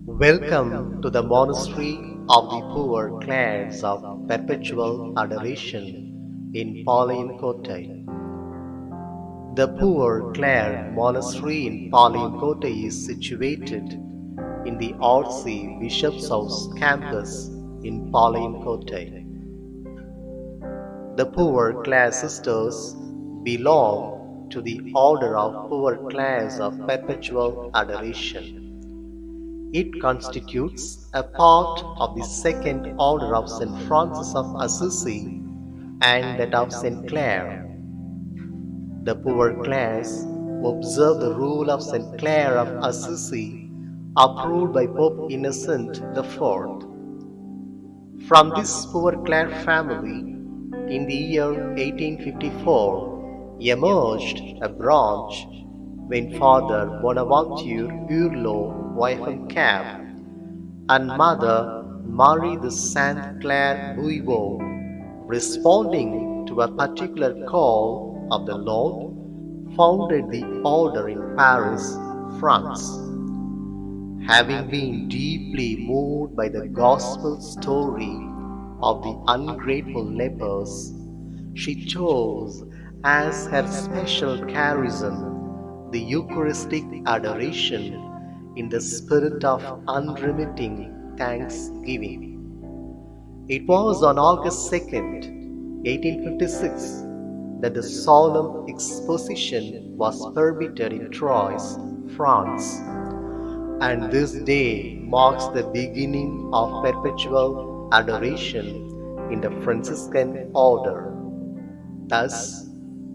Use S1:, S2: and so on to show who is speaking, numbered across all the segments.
S1: Welcome to the monastery of the poor Clares of Perpetual Adoration in Palayamkottai. The poor Clare Monastery in Palayamkottai is situated in the RC Bishop's House campus in Palayamkottai. The poor Clare sisters belong to the order of poor Clares of Perpetual Adoration. It constitutes a part of the second order of St. Francis of Assisi and that of St. Clare. The poor Clares observe the rule of St. Clare of Assisi, approved by Pope Innocent IV. From this poor Clare family, in the year 1854, emerged a branch when Father Bonaventure Bouillevaux, Cap, and Mother Marie de Saint Clare Bouillevaux, responding to a particular call of the Lord, founded the order in Paris, France. Having been deeply moved by the gospel story of the ungrateful lepers, she chose as her special charism the Eucharistic adoration in the spirit of unremitting thanksgiving. It was on August 2nd, 1856, that the solemn exposition was permitted in Troyes, France, and this day marks the beginning of perpetual adoration in the Franciscan order. Thus,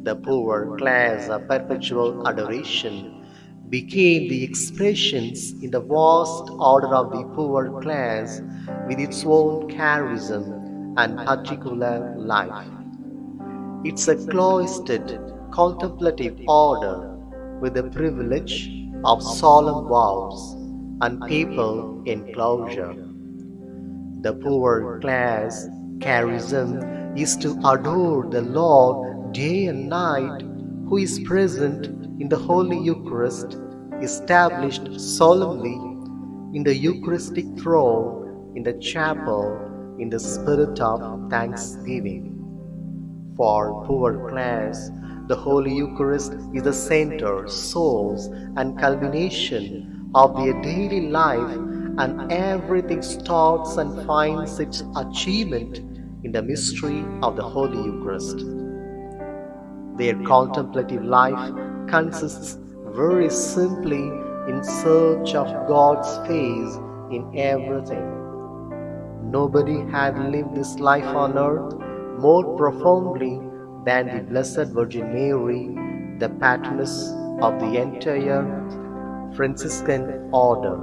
S1: the poor Clares of perpetual adoration became the expressions in the vast order of the poor Clares with its own charism and particular life. It's a cloistered, contemplative order with the privilege of solemn vows and papal enclosure. The poor Clares' charism is to adore the Lord day and night, who is present in the Holy Eucharist, established solemnly in the Eucharistic throne in the chapel in the spirit of thanksgiving. For poor Clares, the Holy Eucharist is the center, source, and culmination of their daily life, and everything starts and finds its achievement in the mystery of the Holy Eucharist. Their contemplative life consists very simply in search of God's face in everything. Nobody had lived this life on earth more profoundly than the Blessed Virgin Mary, the patroness of the entire Franciscan order.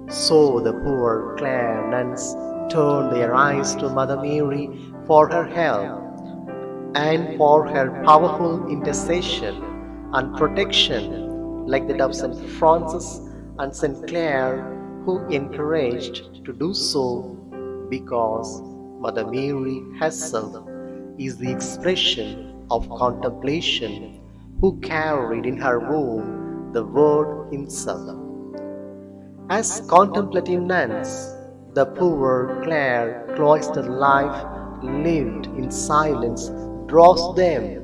S1: So the poor Clare nuns turned their eyes to Mother Mary for her help and for her powerful intercession and protection, like that of St. Francis and St. Clare, who encouraged to do so because Mother Mary herself is the expression of contemplation, who carried in her womb the Word Himself. As contemplative nuns, the poor Clare cloistered life lived in silence draws them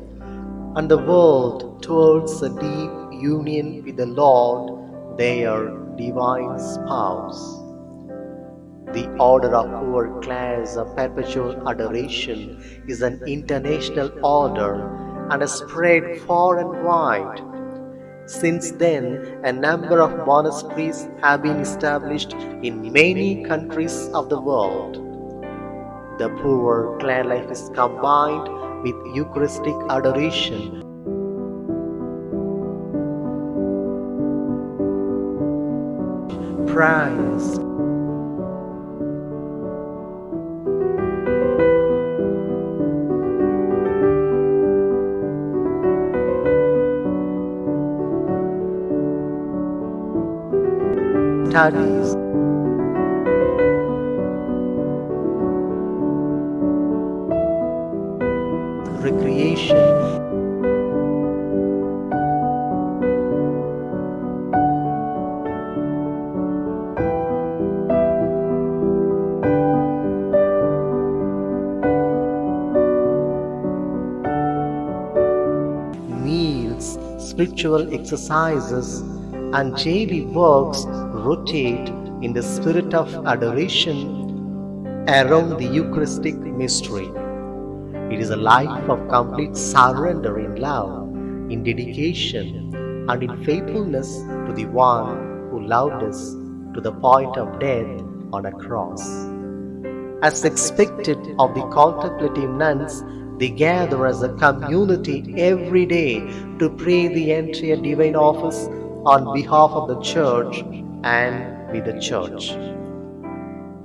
S1: and the world towards a deep union with the Lord, their divine spouse. The order of poor Clares of perpetual adoration is an international order and has spread far and wide. Since then, a number of monasteries have been established in many countries of the world. The poor Clare life is combined with Eucharistic adoration, praise, studies, recreation, spiritual exercises and daily works rotate in the spirit of adoration around the Eucharistic mystery. It is a life of complete surrender in love, in dedication, and in faithfulness to the one who loved us to the point of death on a cross. As expected of the contemplative nuns, they gather as a community every day to pray the entire divine office on behalf of the Church and with the Church.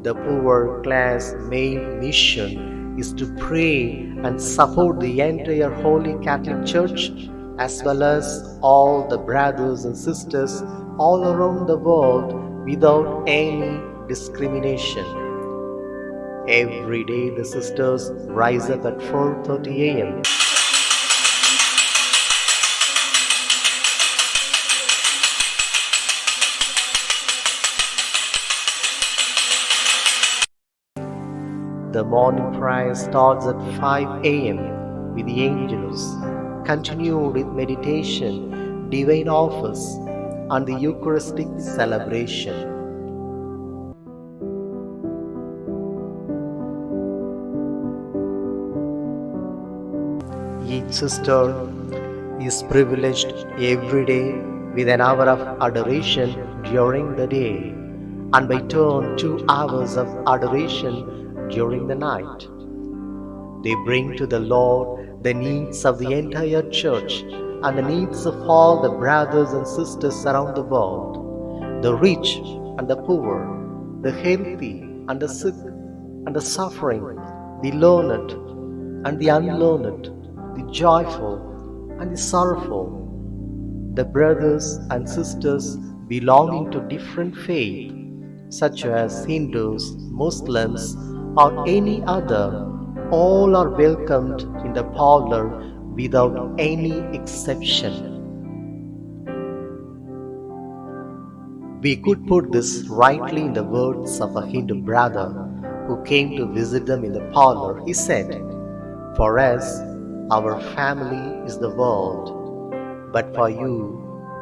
S1: The poor class main mission is to pray and support the entire Holy Catholic Church as well as all the brothers and sisters all around the world without any discrimination. Every day the sisters rise up at 4:30 a.m. The morning prayer starts at 5 a.m. with the Engilsh, continued with meditation, divine office, and the Eucharistic celebration. Each sister is privileged every day with an hour of adoration during the day, and by turn 2 hours of adoration during the night. They bring to the Lord the needs of the entire church and the needs of all the brothers and sisters around the world, the rich and the poor, the healthy and the sick and the suffering, the learned and the unlearned, the joyful and the sorrowful, the brothers and sisters belonging to different faiths, such as Hindus, Muslims, or any other, all are welcomed in the parlor without any exception. We could put this rightly in the words of a Hindu brother who came to visit them in the parlor. He said, "For us, our family is the world, but for you,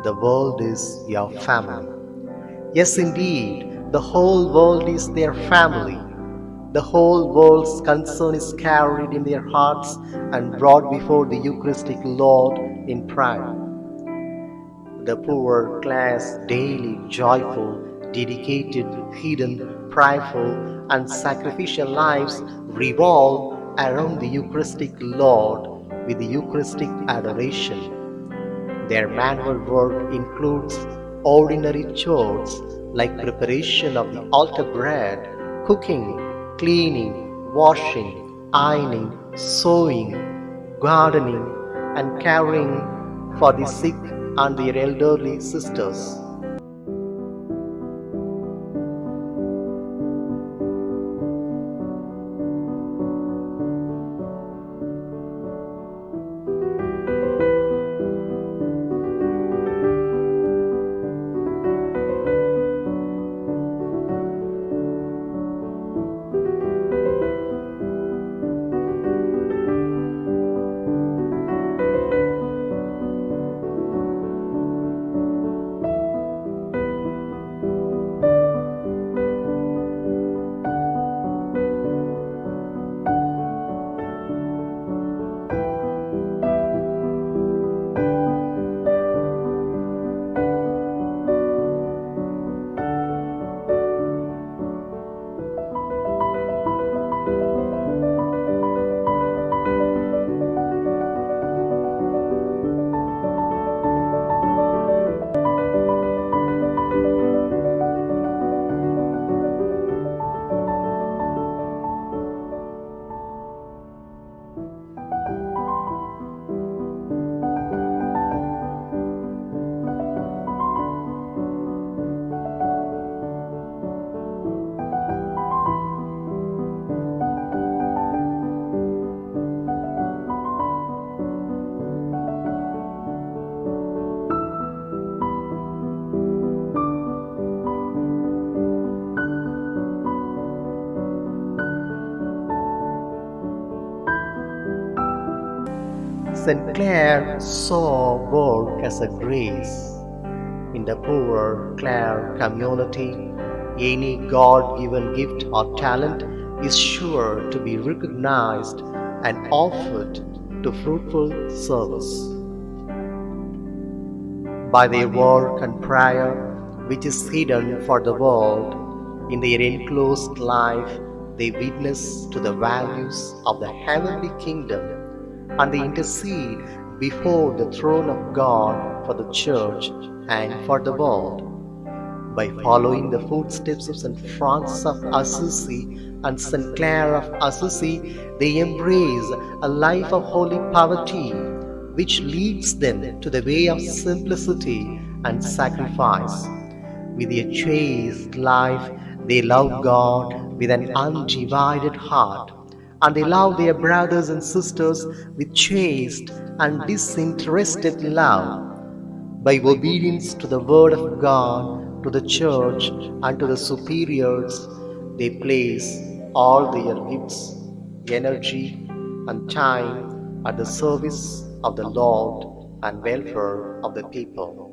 S1: the world is your family." Yes, indeed, the whole world is their family. The whole world's concern is carried in their hearts and brought before the Eucharistic Lord in prayer. The poor class, daily, joyful, dedicated, hidden, prayerful, and sacrificial lives revolve around the Eucharistic Lord with the Eucharistic adoration. Their manual work includes ordinary chores like preparation of the altar bread, cooking, cleaning, washing, ironing, sewing, gardening, and caring for the sick and their elderly sisters. St. Clare saw work as a grace. In the poor Clare community, any God-given gift or talent is sure to be recognized and offered to fruitful service. By their work and prayer, which is hidden for the world, in their enclosed life, they witness to the values of the heavenly kingdom and they intercede before the throne of God for the church and for the world. By following the footsteps of St. Francis of Assisi and St. Clare of Assisi, they embrace a life of holy poverty, which leads them to the way of simplicity and sacrifice. With a chaste life, they love God with an undivided heart, and they love their brothers and sisters with chaste and disinterested love. By obedience to the Word of God, to the Church, and to the superiors, they place all their gifts, energy, and time at the service of the Lord and welfare of the people.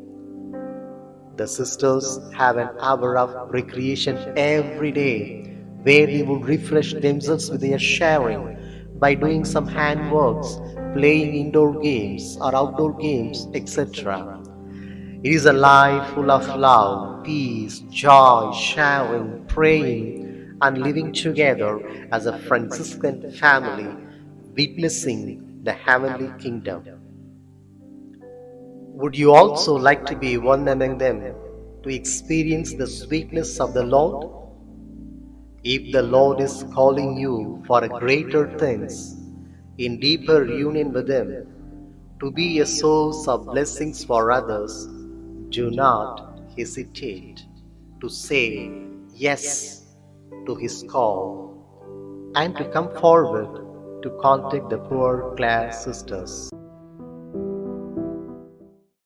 S1: The sisters have an hour of recreation every day where they would refresh themselves with their sharing by doing some handworks, playing indoor games or outdoor games, etc. It is a life full of love, peace, joy, sharing, praying, and living together as a Franciscan family, witnessing the heavenly kingdom. Would you also like to be one among them to experience the sweetness of the Lord? If the Lord is calling you for greater things, in deeper union with Him, to be a source of blessings for others, do not hesitate to say yes to His call and to come forward to contact the poor Clare sisters.